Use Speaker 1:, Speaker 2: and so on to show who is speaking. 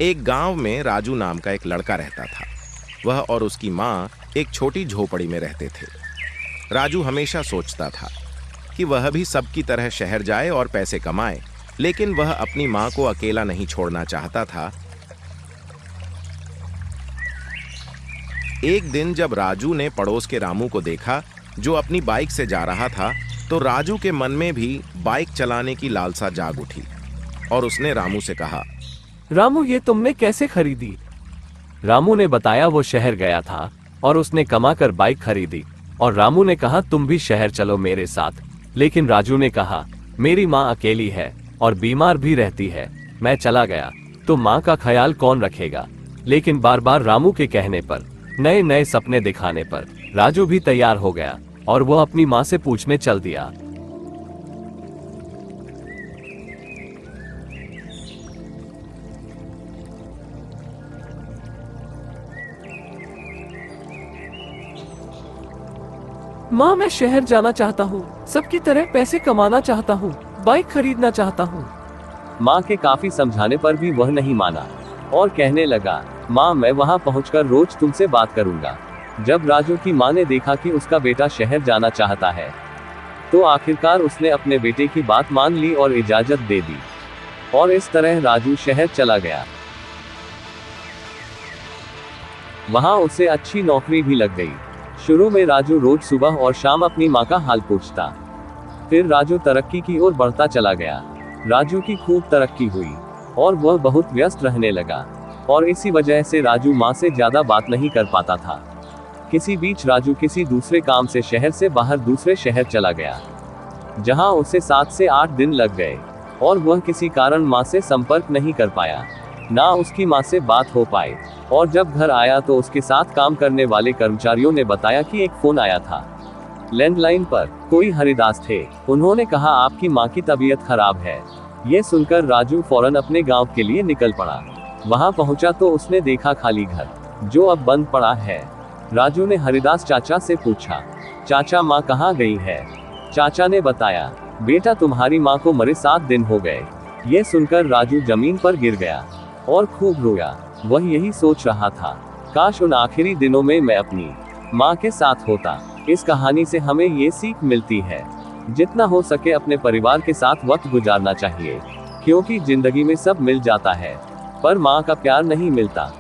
Speaker 1: एक गांव में राजू नाम का एक लड़का रहता था। वह और उसकी माँ एक छोटी झोपड़ी में रहते थे। राजू हमेशा सोचता था कि वह भी सबकी तरह शहर जाए और पैसे कमाए, लेकिन वह अपनी माँ को अकेला नहीं छोड़ना चाहता था। एक दिन जब राजू ने पड़ोस के रामू को देखा जो अपनी बाइक से जा रहा था, तो राजू के मन में भी बाइक चलाने की लालसा जाग उठी और उसने रामू से कहा,
Speaker 2: रामू, ये तुमने कैसे खरीदी? रामू ने बताया वो शहर गया था और उसने कमाकर बाइक खरीदी। और रामू ने कहा, तुम भी शहर चलो मेरे साथ। लेकिन राजू ने कहा, मेरी माँ अकेली है और बीमार भी रहती है, मैं चला गया तो माँ का ख्याल कौन रखेगा? लेकिन बार बार रामू के कहने पर, नए नए सपने दिखाने पर राजू भी तैयार हो गया और वो अपनी माँ से पूछने चल दिया। माँ, मैं शहर जाना चाहता हूँ, सबकी तरह पैसे कमाना चाहता हूँ, बाइक खरीदना चाहता हूँ। माँ के काफी समझाने पर भी वह नहीं माना और कहने लगा, माँ, मैं वहाँ पहुँचकर रोज तुमसे बात करूँगा। जब राजू की माँ ने देखा कि उसका बेटा शहर जाना चाहता है, तो आखिरकार उसने अपने बेटे की बात मान ली और इजाजत दे दी। और इस तरह राजू शहर चला गया। वहाँ उसे अच्छी नौकरी भी लग गई। शुरू में राजू रोज सुबह और शाम अपनी माँ का हाल पूछता। फिर राजू तरक्की की ओर बढ़ता चला गया। राजू की खूब तरक्की हुई और वह बहुत व्यस्त रहने लगा और इसी वजह से राजू माँ से ज्यादा बात नहीं कर पाता था। किसी बीच राजू किसी दूसरे काम से शहर से बाहर दूसरे शहर चला गया, जहाँ उसे 7 से 8 दिन लग गए और वह किसी कारण माँ से संपर्क नहीं कर पाया, ना उसकी माँ से बात हो पाए। और जब घर आया तो उसके साथ काम करने वाले कर्मचारियों ने बताया कि एक फोन आया था। लैंडलाइन पर कोई हरिदास थे। उन्होंने कहा, आपकी माँ की तबीयत खराब है। ये सुनकर राजू फौरन अपने गांव के लिए निकल पड़ा। वहां पहुंचा तो उसने देखा खाली घर, जो अब बंद पड़ा है। राजू ने हरिदास चाचा से पूछा, चाचा, माँ कहाँ गई है? चाचा ने बताया, बेटा, तुम्हारी माँ को मरे 7 दिन हो गए। ये सुनकर राजू जमीन पर गिर गया और खूब रोया। वह यही सोच रहा था, काश उन आखिरी दिनों में मैं अपनी माँ के साथ होता। इस कहानी से हमें ये सीख मिलती है, जितना हो सके अपने परिवार के साथ वक्त गुजारना चाहिए, क्योंकि जिंदगी में सब मिल जाता है पर माँ का प्यार नहीं मिलता।